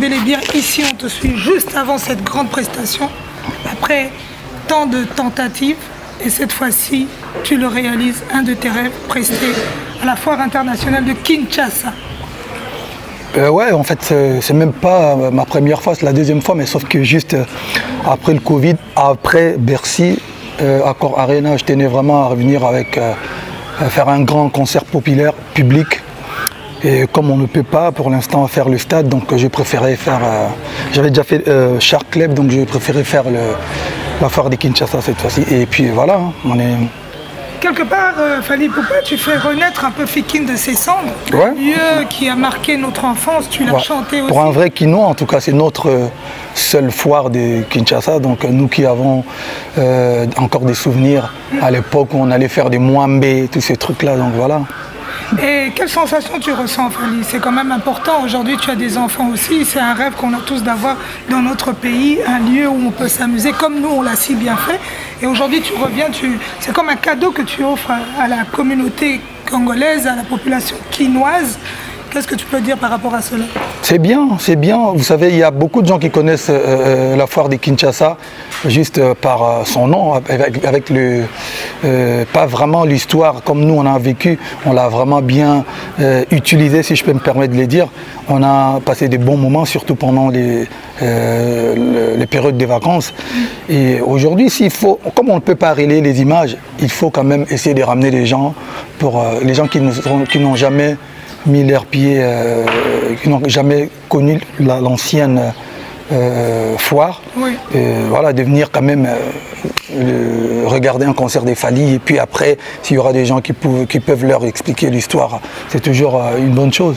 bel et bien ici, on te suit juste avant cette grande prestation. Après tant de tentatives, et cette fois-ci, tu le réalises, un de tes rêves, presté à la foire internationale de Kinshasa. Ouais, en fait, c'est même pas ma première fois, c'est la deuxième fois, mais sauf que juste après le Covid, après Bercy, Accor Arena, je tenais vraiment à revenir avec, faire un grand concert populaire, public. Et comme on ne peut pas pour l'instant faire le stade, donc j'ai préféré faire, j'avais déjà fait Shark Club, donc j'ai préféré faire la foire de Kinshasa cette fois-ci. Et puis voilà, on est... Quelque part, Fally Ipupa, tu fais renaître un peu Fikine de ses cendres. Ouais. Un lieu qui a marqué notre enfance, tu l'as chanté aussi. Pour un vrai Kinois, en tout cas, c'est notre seule foire de Kinshasa. Donc nous qui avons encore des souvenirs à l'époque où on allait faire des Mwambé, tous ces trucs-là, donc voilà. Et quelle sensation tu ressens, Fally? C'est quand même important. Aujourd'hui, tu as des enfants aussi. C'est un rêve qu'on a tous d'avoir dans notre pays, un lieu où on peut s'amuser, comme nous, on l'a si bien fait. Et aujourd'hui, tu reviens, c'est comme un cadeau que tu offres à la communauté congolaise, à la population quinoise. Qu'est-ce que tu peux dire par rapport à cela? C'est bien, c'est bien. Vous savez, il y a beaucoup de gens qui connaissent la foire de Kinshasa juste par son nom, avec le, pas vraiment l'histoire comme nous on a vécu. On l'a vraiment bien utilisé, si je peux me permettre de le dire. On a passé des bons moments, surtout pendant les périodes des vacances. Et aujourd'hui, s'il faut, comme on ne peut pas relayer les images, il faut quand même essayer de ramener les gens, pour les gens qui n'ont jamais mis leurs pieds, qui n'ont jamais connu l'ancienne foire, oui. Voilà, de venir quand même regarder un concert des Fally, et puis après, s'il y aura des gens qui peuvent leur expliquer l'histoire, c'est toujours une bonne chose.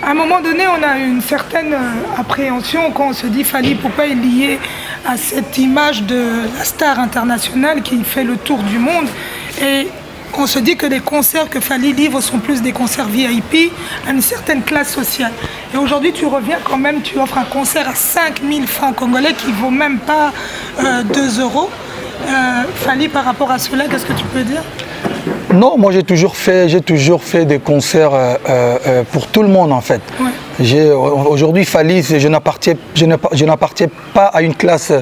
À un moment donné, on a une certaine appréhension quand on se dit Fally Ipupa est lié à cette image de la star internationale qui fait le tour du monde. Et on se dit que les concerts que Fally livre sont plus des concerts VIP à une certaine classe sociale. Et aujourd'hui, tu reviens quand même, tu offres un concert à 5000 francs congolais qui ne vaut même pas 2 euros. Fally, par rapport à cela, qu'est-ce que tu peux dire? Non, moi j'ai toujours fait des concerts pour tout le monde en fait. Ouais. Aujourd'hui, Fally, je n'appartiens pas à une classe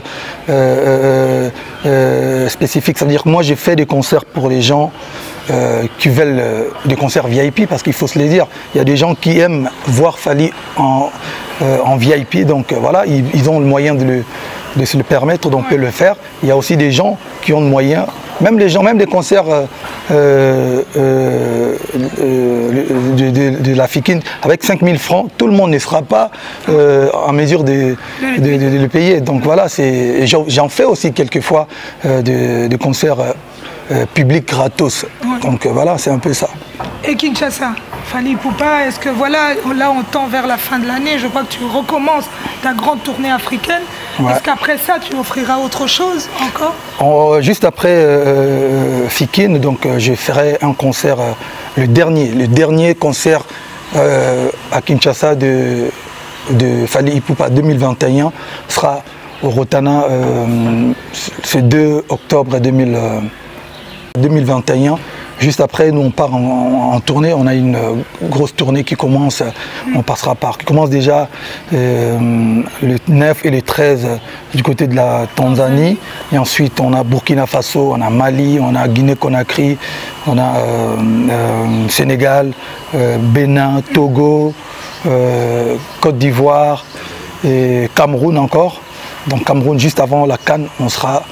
spécifique. C'est-à-dire que moi j'ai fait des concerts pour les gens qui veulent des concerts VIP, parce qu'il faut se les dire, il y a des gens qui aiment voir Fally en VIP, donc voilà, ils ont le moyen de se le permettre, donc on peut le faire. Il y a aussi des gens qui ont le moyen, même les gens, même des concerts de la Fikine, avec 5000 francs, tout le monde ne sera pas en mesure de le payer. Donc voilà, j'en fais aussi quelquefois des concerts publics gratos. Ouais. Donc voilà, c'est un peu ça. Et Kinshasa, Fally Ipupa, est-ce que voilà, là on tend vers la fin de l'année, je crois que tu recommences ta grande tournée africaine. Ouais. Est-ce qu'après ça, tu offriras autre chose encore? Juste après Fikine, donc je ferai un concert, le dernier concert à Kinshasa de Fally Ipupa 2021 sera au Rotana, ce 2 octobre 2021. Juste après, nous on part en tournée, on a une grosse tournée qui commence, qui commence déjà le 9 et le 13 du côté de la Tanzanie. Et ensuite on a Burkina Faso, on a Mali, on a Guinée-Conakry, on a Sénégal, Bénin, Togo, Côte d'Ivoire et Cameroun encore. Donc Cameroun, juste avant la CAN, on sera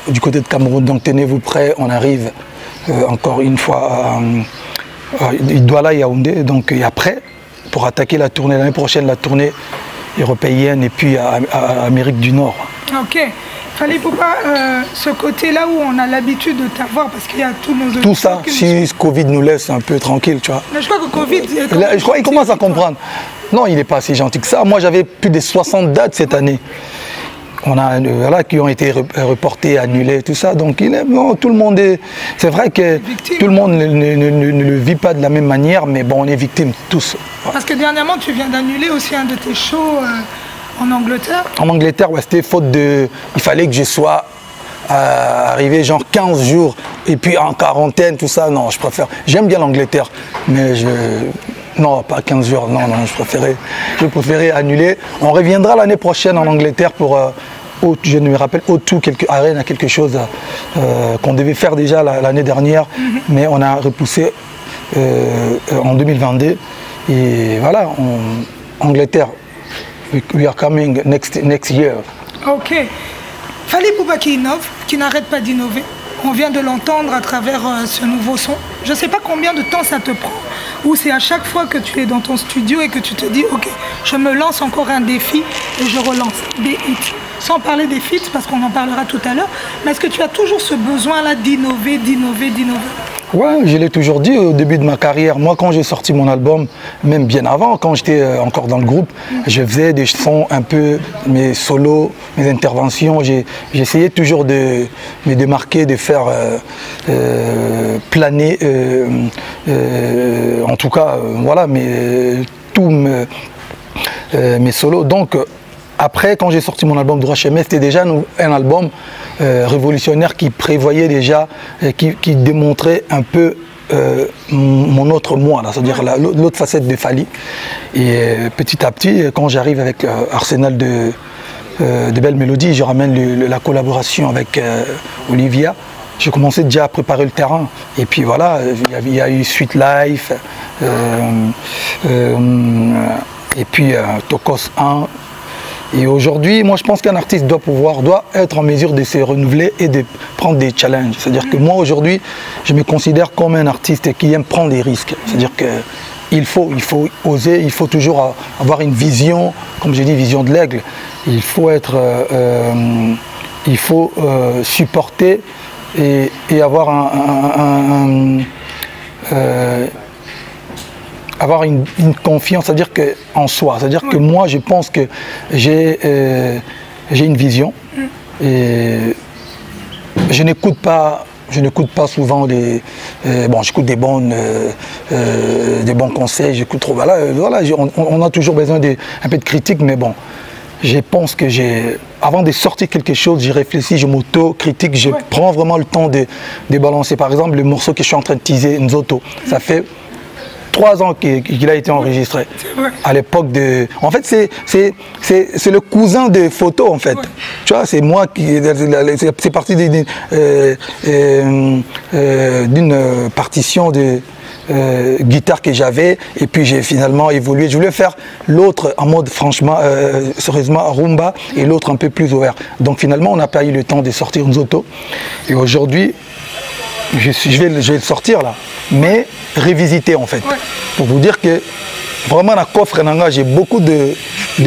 du côté de Cameroun. Donc tenez-vous prêts, on arrive encore une fois à Douala et Yaoundé. Donc et après, pour attaquer la tournée, l'année prochaine, la tournée européenne et puis à Amérique du Nord. Ok. Fally Ipupa, ce côté-là où on a l'habitude de t'avoir, parce qu'il y a tous nos... Tout ça, si Covid nous laisse un peu tranquille, tu vois. Mais je crois que Covid... Je crois qu'il commence à comprendre. Non, il n'est pas si gentil que ça. Moi, j'avais plus de 60 dates cette année. On a voilà, qui ont été reportés, annulés, tout ça. Donc bon, tout le monde est... C'est vrai que victime. Tout le monde ne le vit pas de la même manière, mais bon, on est victimes tous. Parce que dernièrement, tu viens d'annuler aussi un de tes shows en Angleterre. En Angleterre, ouais, c'était faute de... Il fallait que je sois arrivé genre 15 jours, et puis en quarantaine, tout ça. Non, je préfère... J'aime bien l'Angleterre, mais Non, pas 15 jours, non, je préférais annuler. On reviendra l'année prochaine en Angleterre pour, je me rappelle, O2, quelque chose qu'on devait faire déjà l'année dernière, mais on a repoussé en 2022. Et voilà, Angleterre, we are coming next year. Ok. Fally Ipupa qui innove, qui n'arrête pas d'innover. On vient de l'entendre à travers ce nouveau son. Je ne sais pas combien de temps ça te prend, ou c'est à chaque fois que tu es dans ton studio et que tu te dis « Ok, je me lance encore un défi et je relance des hits ». Sans parler des feats, parce qu'on en parlera tout à l'heure, mais est-ce que tu as toujours ce besoin-là d'innover? Ouais, je l'ai toujours dit au début de ma carrière. Moi, quand j'ai sorti mon album, même bien avant, quand j'étais encore dans le groupe, je faisais des sons un peu, mes solos, mes interventions. J'essayais toujours de me démarquer, de faire planer, en tout cas, voilà, tous mes solos. Donc, après, quand j'ai sorti mon album Droit Chemin, c'était déjà un album révolutionnaire qui prévoyait déjà, qui démontrait un peu mon autre moi, c'est-à-dire l'autre facette de Fally. Et petit à petit, quand j'arrive avec Arsenal de belles mélodies, je ramène la collaboration avec Olivia. J'ai commencé déjà à préparer le terrain. Et puis voilà, il y a eu Sweet Life, et puis Tokos 1. Et aujourd'hui, moi je pense qu'un artiste doit être en mesure de se renouveler et de prendre des challenges. C'est-à-dire que moi aujourd'hui, je me considère comme un artiste qui aime prendre des risques. C'est-à-dire qu'il faut oser, il faut toujours avoir une vision, comme j'ai dit, vision de l'aigle. Il faut supporter et avoir avoir une confiance, c'est-à-dire en soi. C'est-à-dire que moi, je pense que j'ai une vision et je n'écoute pas souvent j'écoute des bons conseils, j'écoute trop. Voilà, on a toujours besoin un peu de critique, mais bon, je pense que avant de sortir quelque chose, j'y réfléchis, je m'auto-critique, je prends vraiment le temps de balancer. Par exemple, le morceau que je suis en train de teaser, Nzoto, ça fait 3 ans qu'il a été enregistré. À l'époque de... En fait, c'est le cousin de Photo, en fait. Ouais. Tu vois, c'est moi qui... C'est parti d'une partition de guitare que j'avais, et puis j'ai finalement évolué. Je voulais faire l'autre en mode, franchement, sérieusement, rumba, et l'autre un peu plus ouvert. Donc finalement, on n'a pas eu le temps de sortir Nzoto. Et aujourd'hui, je vais le sortir là, mais révisité en fait, pour vous dire que vraiment la coffre j'ai beaucoup de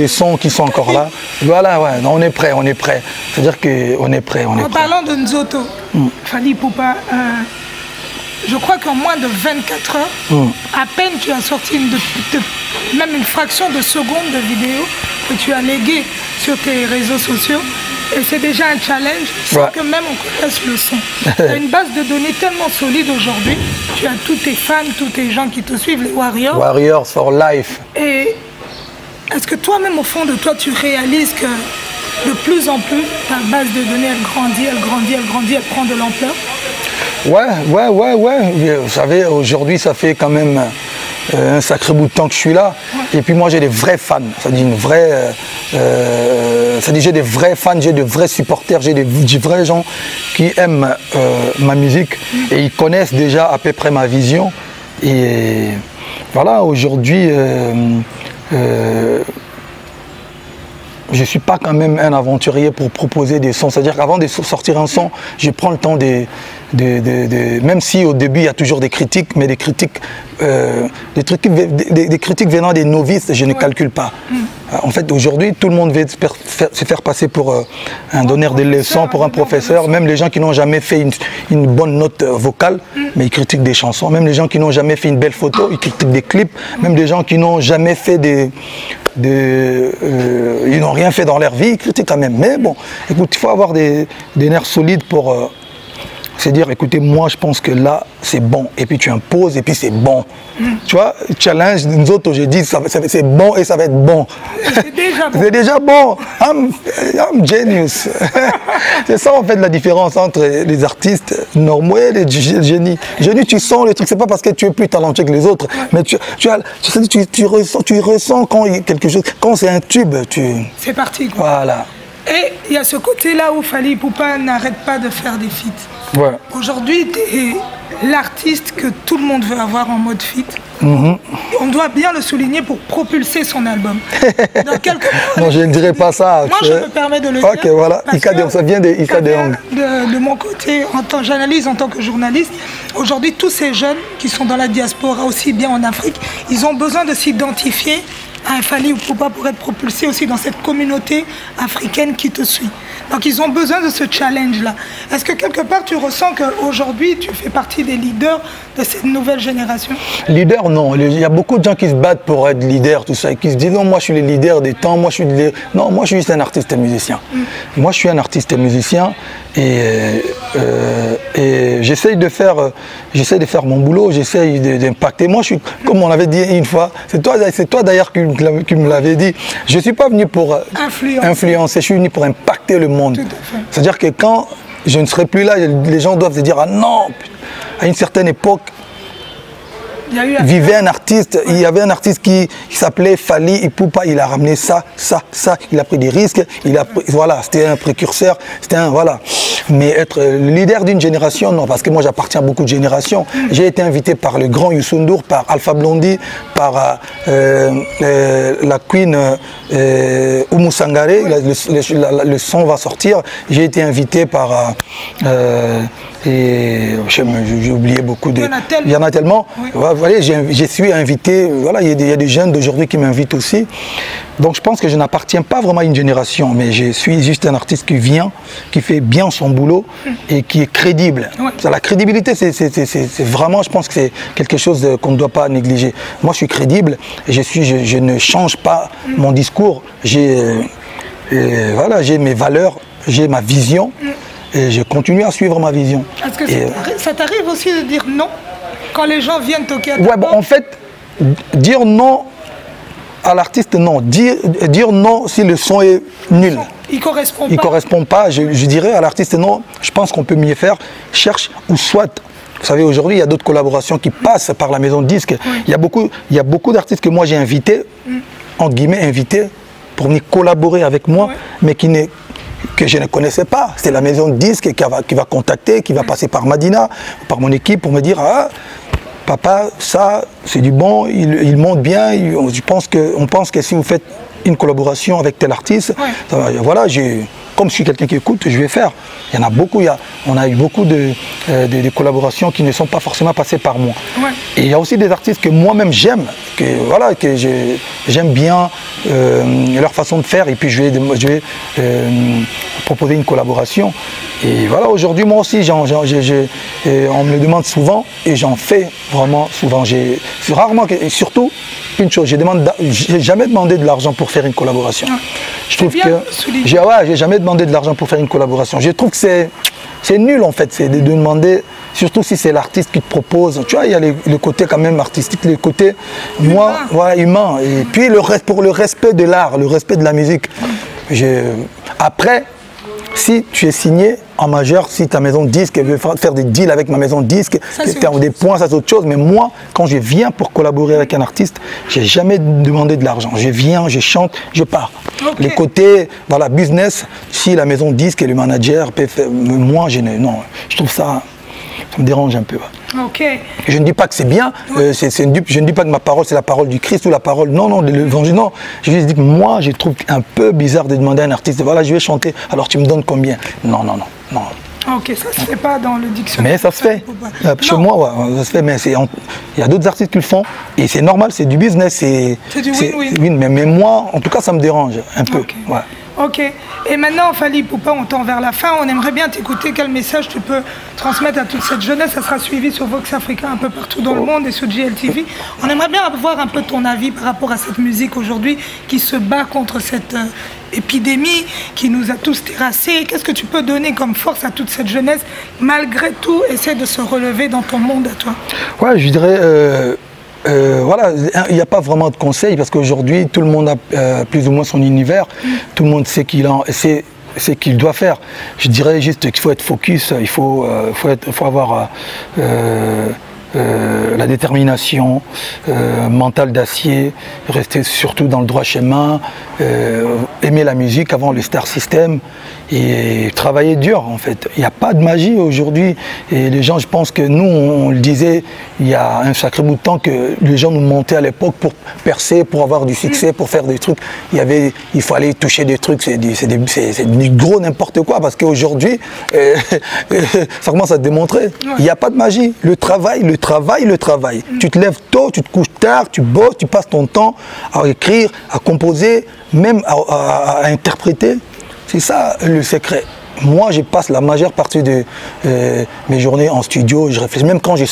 sons qui sont encore là. Voilà, ouais, on est prêt, c'est-à-dire qu'on est prêt, En parlant de Nzoto, Fally Ipupa, je crois qu'en moins de 24 heures, à peine tu as sorti même une fraction de seconde de vidéo que tu as légué sur tes réseaux sociaux. Et c'est déjà un challenge, sans que même on connaisse le son. Tu as une base de données tellement solide aujourd'hui. Tu as tous tes fans, tous tes gens qui te suivent, les Warriors. Warriors for life. Et est-ce que toi-même, au fond de toi, tu réalises que de plus en plus, ta base de données, elle grandit, elle prend de l'ampleur? Ouais. Vous savez, aujourd'hui, ça fait quand même un sacré bout de temps que je suis là. Et puis moi, j'ai des vrais fans. Ça dit j'ai des vrais fans, j'ai de vrais supporters, j'ai des vrais gens qui aiment ma musique et ils connaissent déjà à peu près ma vision. Et voilà, aujourd'hui, je ne suis pas quand même un aventurier pour proposer des sons. C'est-à-dire qu'avant de sortir un son, je prends le temps même si au début il y a toujours des critiques, mais des critiques venant des novices, je ne calcule pas. En fait, aujourd'hui, tout le monde veut se faire passer pour un donneur de leçons, pour un professeur. Même les gens qui n'ont jamais fait une bonne note vocale, mais ils critiquent des chansons. Même les gens qui n'ont jamais fait une belle photo, ils critiquent des clips. Même des gens qui n'ont jamais fait ils n'ont rien fait dans leur vie, ils critiquent quand même. Mais bon, écoute, il faut avoir des nerfs solides pour c'est dire, écoutez, moi je pense que là c'est bon, et puis tu imposes, et puis c'est bon. Tu vois, challenge, nous autres j'ai dit c'est bon et ça va être bon. C'est déjà bon. C'est déjà bon. I'm genius. C'est ça en fait la différence entre les artistes normaux et les génies. Génie, tu sens le truc, c'est pas parce que tu es plus talentueux que les autres, mais tu ressens quand il y a quelque chose, quand c'est un tube, c'est parti, quoi. Voilà. Et il y a ce côté-là où Fally Ipupa n'arrête pas de faire des feats. Ouais. Aujourd'hui, tu es l'artiste que tout le monde veut avoir en mode feat. On doit bien le souligner pour propulser son album. Dans quelques mots, non, je ne dirais pas ça. Moi, je me permets de le dire. Ok, voilà. Ça vient de Ika Deong. De mon côté, j'analyse en tant que journaliste. Aujourd'hui, tous ces jeunes qui sont dans la diaspora, aussi bien en Afrique, ils ont besoin de s'identifier à un Fally Ipupa pour être propulsé aussi dans cette communauté africaine qui te suit. Donc ils ont besoin de ce challenge-là. Est-ce que quelque part tu ressens qu'aujourd'hui tu fais partie des leaders de cette nouvelle génération? Leader, non. Il y a beaucoup de gens qui se battent pour être leader, tout ça, et qui se disent non, moi je suis le leader des temps, moi je suis le... Non, moi je suis juste un artiste et musicien. Moi je suis un artiste et musicien et j'essaye de faire mon boulot, j'essaye d'impacter. Moi je suis, comme on l'avait dit une fois, c'est toi d'ailleurs qui me l'avait dit, je ne suis pas venu pour influencer, je suis venu pour impacter le monde. C'est-à-dire que quand je ne serai plus là, les gens doivent se dire ah non, à une certaine époque, il y avait un artiste qui s'appelait Fally Ipupa, il a ramené ça, il a pris des risques, voilà, c'était un précurseur, voilà. Mais être le leader d'une génération, non, parce que moi j'appartiens à beaucoup de générations. J'ai été invité par le grand Youssou N'Dour, par Alpha Blondy, par la queen Oumou Sangaré, le son va sortir. J'ai été invité par... et j'ai oublié beaucoup de... Il y en a tellement. Oui. Voilà, je suis invité, voilà, il y a des jeunes d'aujourd'hui qui m'invitent aussi. Donc je pense que je n'appartiens pas vraiment à une génération, mais je suis juste un artiste qui vient, qui fait bien son boulot et qui est crédible. Oui. La crédibilité, c'est vraiment, je pense que c'est quelque chose qu'on ne doit pas négliger. Moi je suis crédible et je ne change pas mon discours. Voilà, j'ai mes valeurs, j'ai ma vision. Et je continue à suivre ma vision. Est-ce que ça t'arrive aussi de dire non quand les gens viennent toquer à ta porte? Ouais, bon, en fait, dire non à l'artiste, non. Dire non si le son est nul. Il correspond pas. Il correspond pas. Je dirais à l'artiste non, je pense qu'on peut mieux faire. Cherche ou soit. Vous savez, aujourd'hui, il y a d'autres collaborations qui passent par la maison de disques. Oui. Il y a beaucoup d'artistes que moi j'ai invités, entre guillemets invités, pour venir collaborer avec moi, mais que je ne connaissais pas. C'est la maison de disques qui va contacter, qui va passer par Madina, par mon équipe pour me dire ah, papa, ça c'est du bon, il monte bien, on pense que si vous faites une collaboration avec tel artiste, voilà, comme je suis quelqu'un qui écoute, je vais faire. Il y en a beaucoup, on a eu beaucoup de collaborations qui ne sont pas forcément passées par moi. Ouais. Et il y a aussi des artistes que moi-même j'aime, que j'aime bien leur façon de faire, et puis je vais proposer une collaboration. Et voilà, aujourd'hui moi aussi, on me le demande souvent, et j'en fais vraiment souvent. C'est rarement, et surtout, une chose, j'ai jamais demandé de l'argent pour faire une collaboration. Ouais. Je trouve que j'ai jamais demandé de l'argent pour faire une collaboration. Je trouve que c'est nul en fait, c'est de demander, surtout si c'est l'artiste qui te propose. Tu vois, il y a le côté quand même artistique, le côté humain. Et puis pour le respect de l'art, le respect de la musique. Après, si tu es signé en majeur, si ta maison de disque veut faire des deals avec ma maison de disque, des points, ça c'est autre chose. Mais moi, quand je viens pour collaborer avec un artiste, j'ai jamais demandé de l'argent. Je viens, je chante, je pars. Okay. Les côtés, voilà, business, si la maison de disque et le manager peuvent faire, moi, non, je trouve ça me dérange un peu. Okay. Je ne dis pas que c'est bien, je ne dis pas que ma parole c'est la parole du Christ ou la parole, non, de l'évangile, non. Je dis que moi, je trouve un peu bizarre de demander à un artiste, voilà, je vais chanter, alors tu me donnes combien? Non. Ok, ça se fait pas dans le dictionnaire. Mais ça se fait. Chez moi, ça se fait, mais il y a d'autres artistes qui le font, et c'est normal, c'est du business, c'est du win-win. Mais moi, en tout cas, ça me dérange un peu. Okay. Ouais. Ok. Et maintenant, Fally Ipupa, on tend vers la fin. On aimerait bien t'écouter. Quel message tu peux transmettre à toute cette jeunesse? Ça sera suivi sur Vox Africa un peu partout dans le monde et sur GLTV. On aimerait bien avoir un peu ton avis par rapport à cette musique aujourd'hui qui se bat contre cette épidémie qui nous a tous terrassés. Qu'est-ce que tu peux donner comme force à toute cette jeunesse malgré tout, essaie de se relever dans ton monde à toi? Ouais, je dirais, voilà, il n'y a pas vraiment de conseils parce qu'aujourd'hui, tout le monde a plus ou moins son univers, tout le monde sait ce qu'il doit faire. Je dirais juste qu'il faut être focus, il faut avoir la détermination, mentale d'acier, rester surtout dans le droit chemin, aimer la musique avant le star system et travailler dur en fait. Il n'y a pas de magie aujourd'hui et les gens, je pense que nous, on le disait il y a un sacré bout de temps que les gens nous montaient à l'époque pour percer, pour avoir du succès, pour faire des trucs. Il fallait toucher des trucs, c'est du gros n'importe quoi parce qu'aujourd'hui, ça commence à se démontrer. Il n'y a pas de magie. Le travail. Tu te lèves tôt, tu te couches tard, tu bosses, tu passes ton temps à écrire, à composer, même à interpréter. C'est ça le secret. Moi, je passe la majeure partie de mes journées en studio. Je réfléchis. Même quand je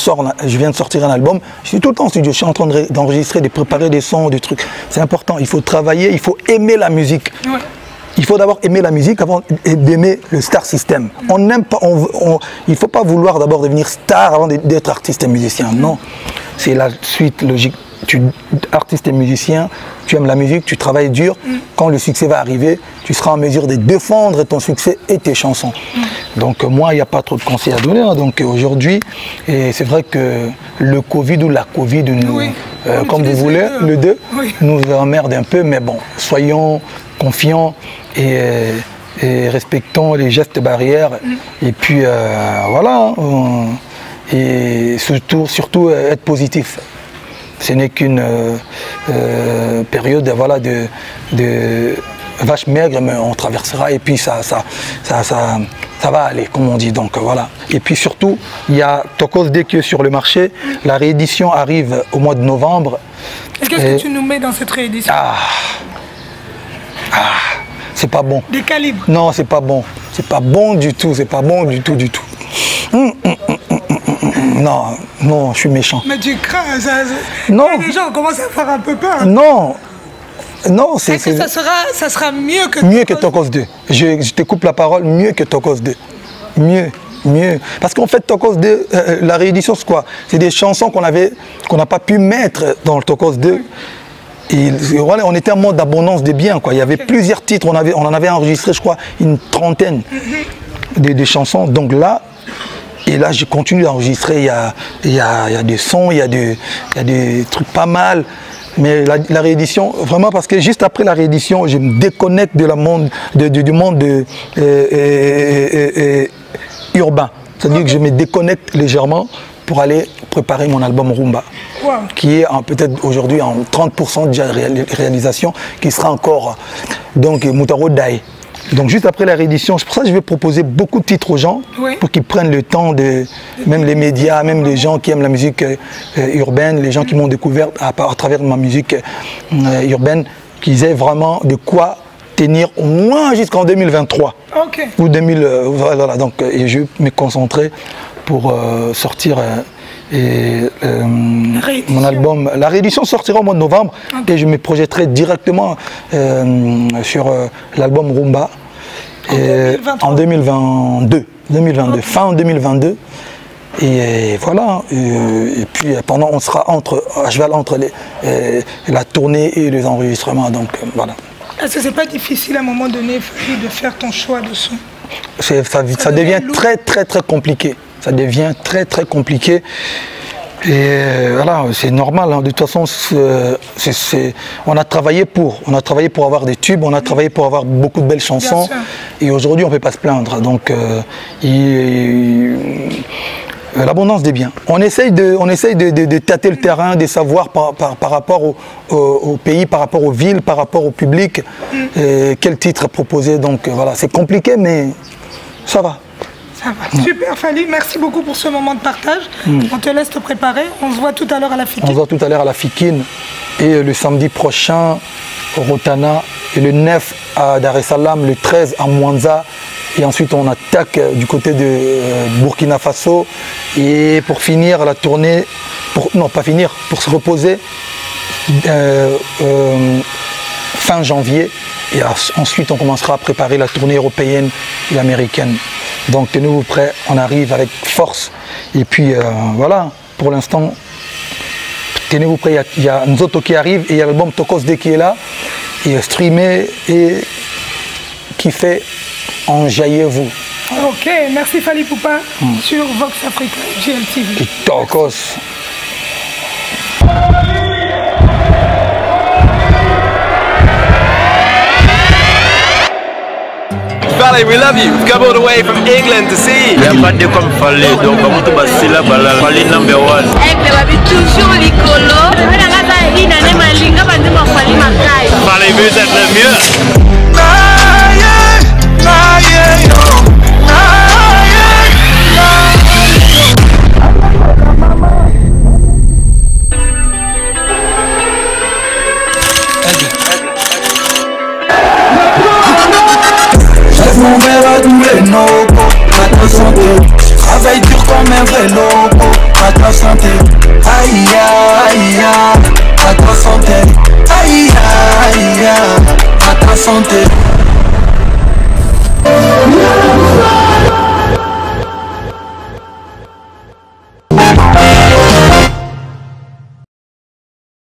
viens de sortir un album, je suis tout le temps en studio. Je suis en train d'enregistrer, de préparer des sons, des trucs. C'est important. Il faut travailler, il faut aimer la musique. Ouais. Il faut d'abord aimer la musique avant d'aimer le star system. On n'aime pas, il ne faut pas vouloir d'abord devenir star avant d'être artiste et musicien. Non, c'est la suite logique. Artiste et musicien, tu aimes la musique, tu travailles dur. Quand le succès va arriver, tu seras en mesure de défendre ton succès et tes chansons. Donc moi, il n'y a pas trop de conseils à donner. Hein. Donc aujourd'hui, et c'est vrai que le Covid ou la Covid, comme vous voulez, le 2, nous emmerde un peu. Mais bon, soyons confiants et respectons les gestes barrières. Et puis voilà. Et surtout être positif. Ce n'est qu'une période voilà, de vache maigre, mais on traversera et puis ça va aller, comme on dit. Donc voilà. Et puis surtout, il y a Tokos D qui est sur le marché. La réédition arrive au mois de novembre. Qu'est-ce que tu nous mets dans cette réédition? C'est pas bon. Des calibres? Non, c'est pas bon. C'est pas bon du tout. C'est pas bon du tout. Non, je suis méchant. Mais tu crains, non. Les gens commencent à faire un peu peur. Non, c'est... Est-ce que ça sera mieux que... Mieux que Tokos 2. Je te coupe la parole, mieux que Tokos 2. Mieux. Parce qu'en fait, Tokos 2, la réédition, c'est quoi? C'est des chansons qu'on n'a pas pu mettre dans le Tokos 2. Et voilà, on était en mode d'abondance des biens, quoi. Il y avait plusieurs titres, on en avait enregistré, je crois, une trentaine de chansons. Donc là, et là, je continue d'enregistrer. Il y a des sons, il y a des trucs pas mal. Mais la réédition, vraiment, parce que juste après la réédition, je me déconnecte du monde urbain. C'est-à-dire que je me déconnecte légèrement pour aller préparer mon album Rumba, qui est peut-être aujourd'hui en 30% déjà de réalisation, qui sera encore donc Moutaro Dai. Donc juste après la réédition, c'est pour ça que je vais proposer beaucoup de titres aux gens, pour qu'ils prennent le temps, même les médias, même les gens qui aiment la musique urbaine, les gens qui m'ont découvert à travers ma musique urbaine, qu'ils aient vraiment de quoi tenir au moins jusqu'en 2023. Ou 2000, voilà, donc et je vais me concentrer pour sortir mon album. La réédition sortira au mois de novembre et je me projetterai directement sur l'album Rumba en 2022, fin 2022. Et voilà, et puis pendant on sera à cheval entre la tournée et les enregistrements, donc voilà. Est-ce que c'est pas difficile à un moment donné de faire ton choix de son? Ça devient très compliqué. Ça devient très compliqué. Et voilà, c'est normal. Hein. De toute façon, on a travaillé pour avoir des tubes, on a travaillé pour avoir beaucoup de belles chansons. Et aujourd'hui, on ne peut pas se plaindre. Donc, l'abondance des biens. On essaye de tâter le terrain, de savoir par rapport au pays, par rapport aux villes, par rapport au public, quel titre proposer. Donc voilà, c'est compliqué, mais ça va. Ça va. Super Fally, merci beaucoup pour ce moment de partage. On te laisse te préparer. On se voit tout à l'heure à la Fikine. On se voit tout à l'heure à la Fikine et le samedi prochain au Rotana et le 9 à Dar es Salaam, le 13 à Mwanza et ensuite on attaque du côté de Burkina Faso et pour finir la tournée, non pas finir, pour se reposer fin janvier et ensuite on commencera à préparer la tournée européenne et américaine. Donc tenez-vous prêts, on arrive avec force et puis voilà, pour l'instant tenez-vous prêts, il y a Nzoto qui arrive et il y a l'album Tokos D qui est là et streamer et kiffez, enjaillez-vous. Ok, merci Fally Ipupa sur Vox Africa, GLTV. Et Tokos. Fally, we love you. We've come all the way from England to see you. Il n'y a pas de comme Fally, donc comme tout basila bala, Fally number one. Fally, vous êtes le mieux. Mon verre à tous les nocos, à ta santé. Travaille dur comme un vrai loco, à ta santé. Aïe aïe aïe, à ta santé. Aïe aïe aïe, à ta santé.